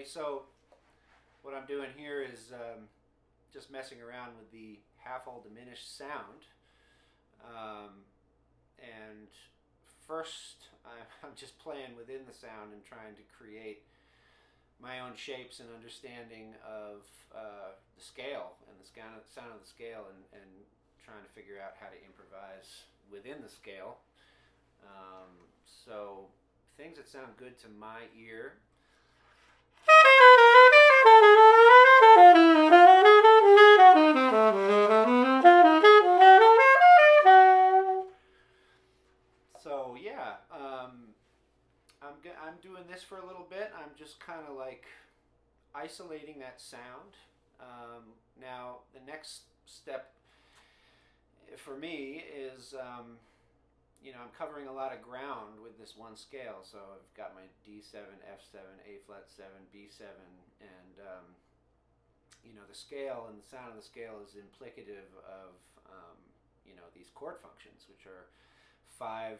So what I'm doing here is just messing around with the half-whole diminished sound. And first, I'm just playing within the sound and trying to create my own shapes and understanding of the scale and the sound of the scale, and trying to figure out how to improvise within the scale. So things that sound good to my ear. So yeah, I'm doing this for a little bit. I'm just kind of like isolating that sound. Now the next step for me is I'm covering a lot of ground with this one scale. So I've got my D7, F7, A flat 7, B7, and the scale and the sound of the scale is implicative of these chord functions, which are 5-1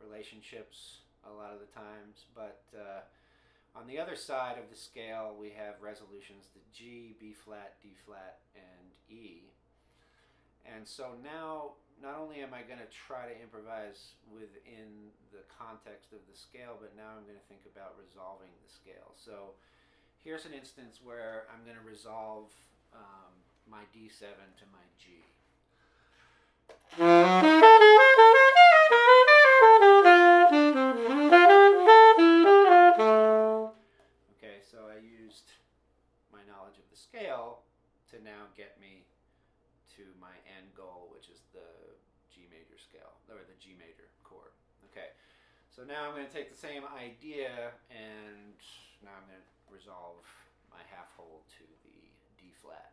relationships a lot of the times. But on the other side of the scale, we have resolutions to G, B flat, D flat, and E. And so now, not only am I going to try to improvise within the context of the scale, but now I'm going to think about resolving the scale. So here's an instance where I'm going to resolve my D7 to my G. Okay, so I used my knowledge of the scale to now get me to my end goal, which is the G major scale, or the G major chord. Okay, so now I'm going to take the same idea, and now I'm going to resolve my half whole to the D flat.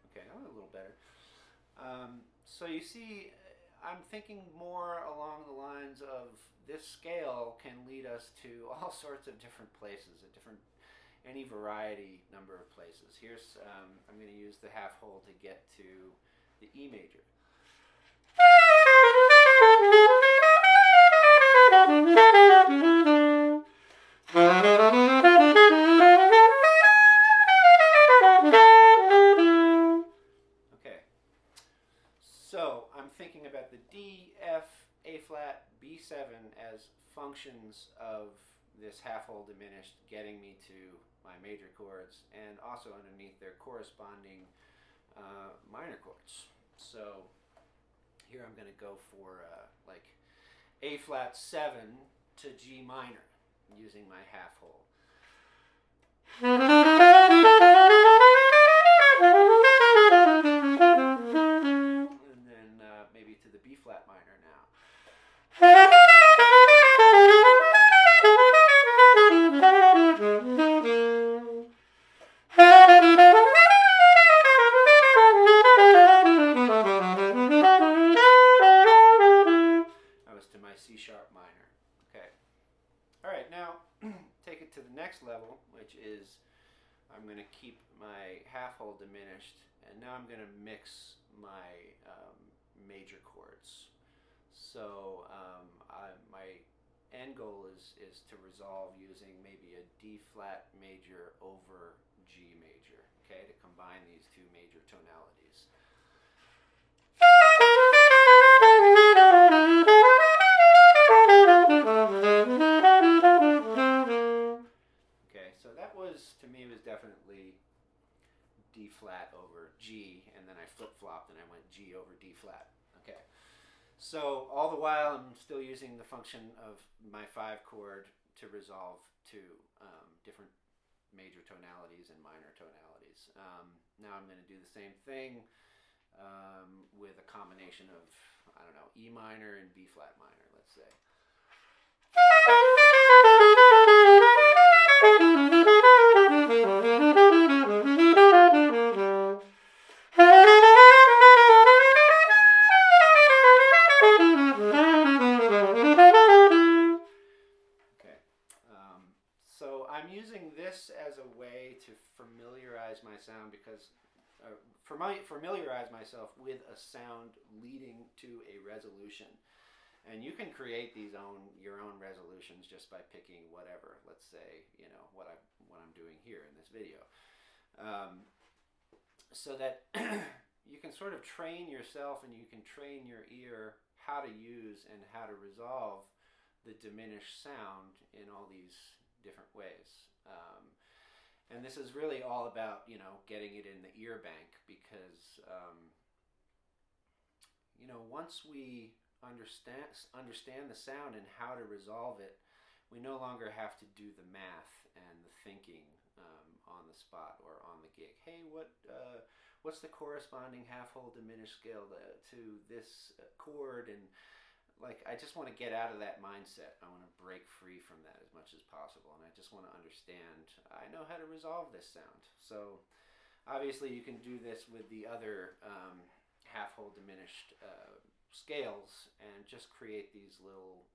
Okay, a little better. So you see, I'm thinking more along the lines of this scale can lead us to all sorts of different places, any variety number of places. Here's, I'm going to use the half whole to get to the E major. Okay, so I'm thinking about the D, F, A flat, B7 as functions of this half whole diminished getting me to my major chords, and also underneath their corresponding minor chords. So here I'm going to go for like A flat 7 to G minor using my half whole. And then maybe to the B flat minor now. That was to my C sharp minor. Okay. All right, now take it to the next level, which is I'm going to keep my half whole diminished, and now I'm going to mix my major chords. So my end goal is to resolve using maybe a D flat major over G major, okay, to combine these two major tonalities. Okay, so that was, to me, was definitely D flat over G, and then I flip-flopped and I went G over D flat. Okay, so all the while I'm still using the function of my 5 chord to resolve to different major tonalities and minor tonalities. Now I'm going to do the same thing with a combination of, I don't know, E minor and B flat minor, let's say. So I'm using this as a way to familiarize my sound because familiarize myself with a sound leading to a resolution. And you can create your own resolutions just by picking whatever. Let's say, what I'm doing here in this video. So that you can sort of train yourself and you can train your ear how to use and how to resolve the diminished sound in all these different ways. And this is really all about, getting it in the ear bank because, once we understand the sound and how to resolve it, we no longer have to do the math and the thinking on the spot or on the gig. Hey, what's the corresponding half-whole diminished scale to this chord? And I just want to get out of that mindset. I want to break free from that as much as possible, and I just want to understand. I know how to resolve this sound. So, obviously, you can do this with the other half-whole diminished scales, and just create these little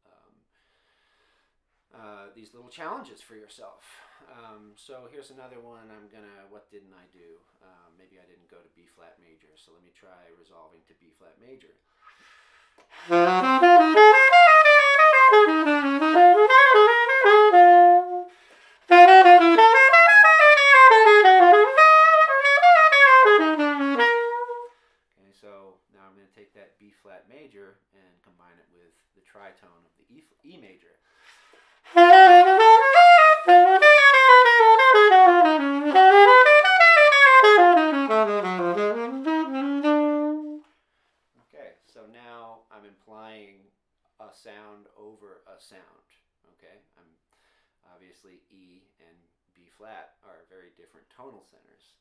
challenges for yourself. So here's another one. What didn't I do? Maybe I didn't go to B flat major. So let me try resolving to B flat major. Okay, so now I'm going to take that B flat major and combine it with the tritone of the E major. Okay, so now I'm implying a sound over a sound. Okay, obviously E and B flat are very different tonal centers,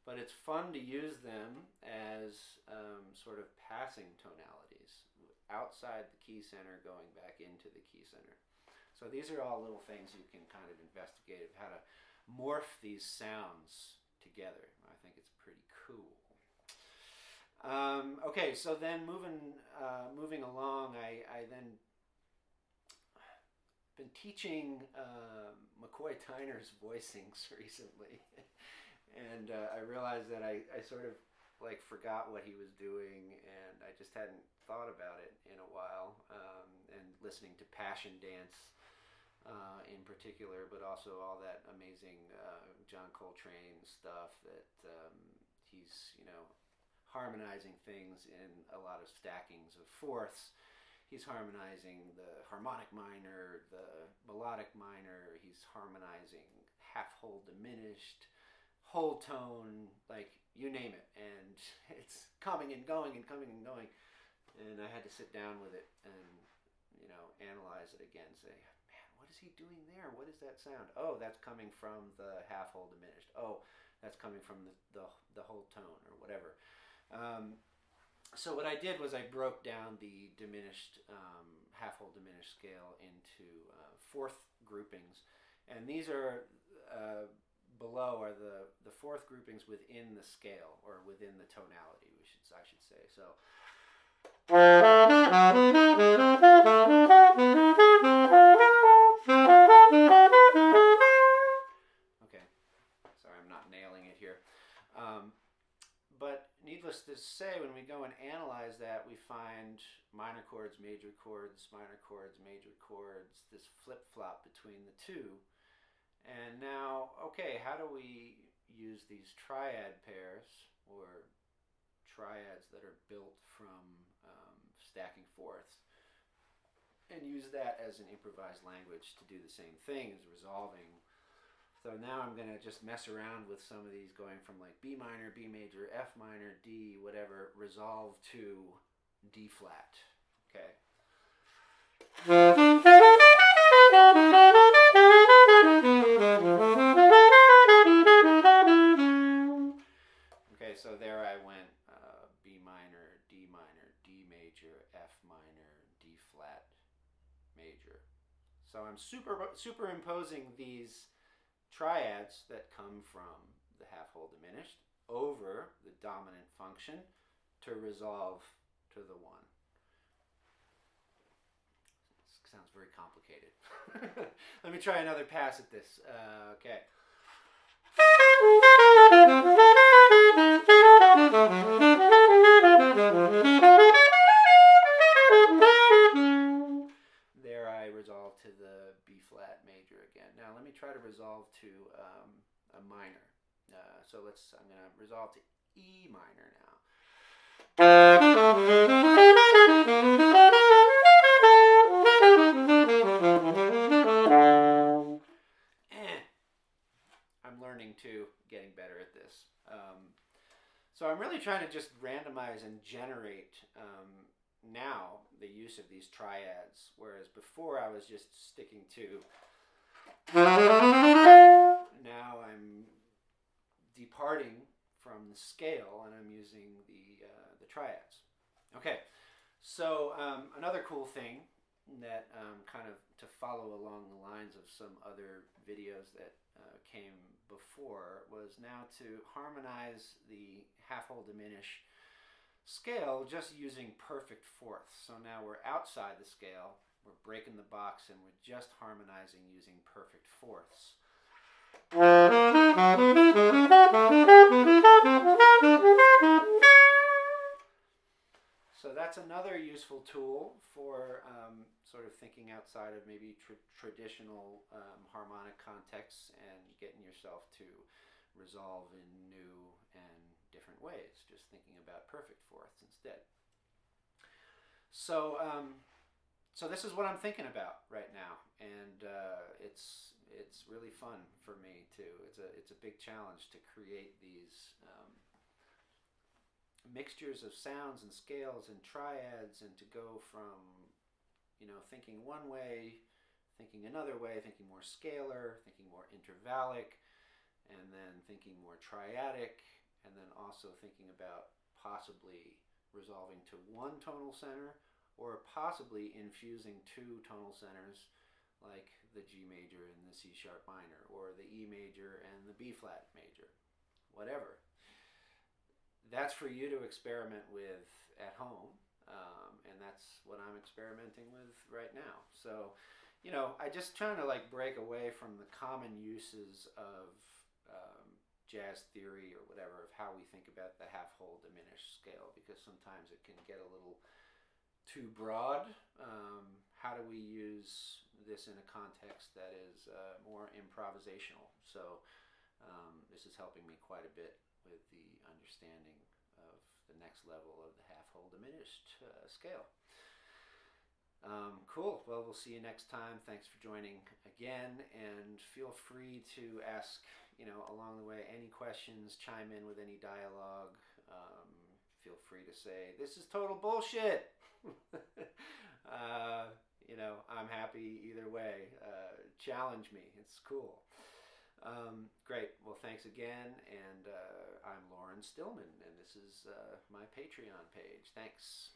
but it's fun to use them as sort of passing tonalities outside the key center going back into the key center. So these are all little things you can kind of investigate of how to morph these sounds together. I think it's pretty cool. Okay, so then moving along, I then been teaching McCoy Tyner's voicings recently, and I realized that I sort of forgot what he was doing, and I just hadn't thought about it in a while. And listening to Passion Dance in particular, but also all that amazing John Coltrane stuff that he's harmonizing things in a lot of stackings of fourths. He's harmonizing the harmonic minor, the melodic minor. He's harmonizing half-whole diminished, whole tone, you name it. And it's coming and going and coming and going. And I had to sit down with it and, analyze it again. Say, man, what is he doing there? What is that sound? Oh, that's coming from the half-whole diminished. Oh, that's coming from the whole tone or whatever. So what I did was I broke down the diminished, half-whole diminished scale into fourth groupings, and these are below are the fourth groupings within the scale or within the tonality. I should say so. Okay, sorry, I'm not nailing it here. But needless to say, when we go and analyze that, we find minor chords, major chords, minor chords, major chords, this flip-flop between the two. And now, okay, how do we use these triad pairs, or triads that are built from stacking fourths, and use that as an improvised language to do the same thing as resolving? So now I'm going to just mess around with some of these, going from B minor, B major, F minor, D, whatever, resolve to D flat. Okay. superimposing these triads that come from the half whole diminished over the dominant function to resolve to the one. This sounds very complicated. Let me try another pass at this. Okay. There I resolve to the B flat major again. Now let me try to resolve to a minor. So I'm going to resolve to E minor now. I'm learning too, getting better at this. So I'm really trying to just randomize and generate now the use of these triads, whereas before I was just sticking to. Now I'm departing from the scale and I'm using the triads. Okay, so another cool thing that kind of to follow along the lines of some other videos that came before was now to harmonize the half whole diminish scale just using perfect fourths. So now we're outside the scale, we're breaking the box, and we're just harmonizing using perfect fourths. So that's another useful tool for sort of thinking outside of maybe traditional harmonic contexts and getting yourself to resolve in new and different ways, just thinking about perfect fourths instead. So so this is what I'm thinking about right now, and it's really fun for me too. It's a big challenge to create these mixtures of sounds and scales and triads, and to go from thinking one way, thinking another way, thinking more scalar, thinking more intervallic, and then thinking more triadic, and then also thinking about possibly resolving to one tonal center, or possibly infusing two tonal centers like the G major and the C sharp minor, or the E major and the B flat major, whatever. That's for you to experiment with at home, and that's what I'm experimenting with right now. So, I just trying to break away from the common uses of jazz theory or whatever of how we think about the half whole diminished scale, because sometimes it can get a little too broad. How do we use this in a context that is more improvisational? So this is helping me quite a bit with the understanding of the next level of the half whole diminished scale. Cool. Well, we'll see you next time. Thanks for joining again, and feel free to ask, along the way, any questions, chime in with any dialogue. Feel free to say, this is total bullshit. I'm happy either way. Challenge me. It's cool. Great. Well, thanks again. And I'm Lauren Stillman, and this is my Patreon page. Thanks.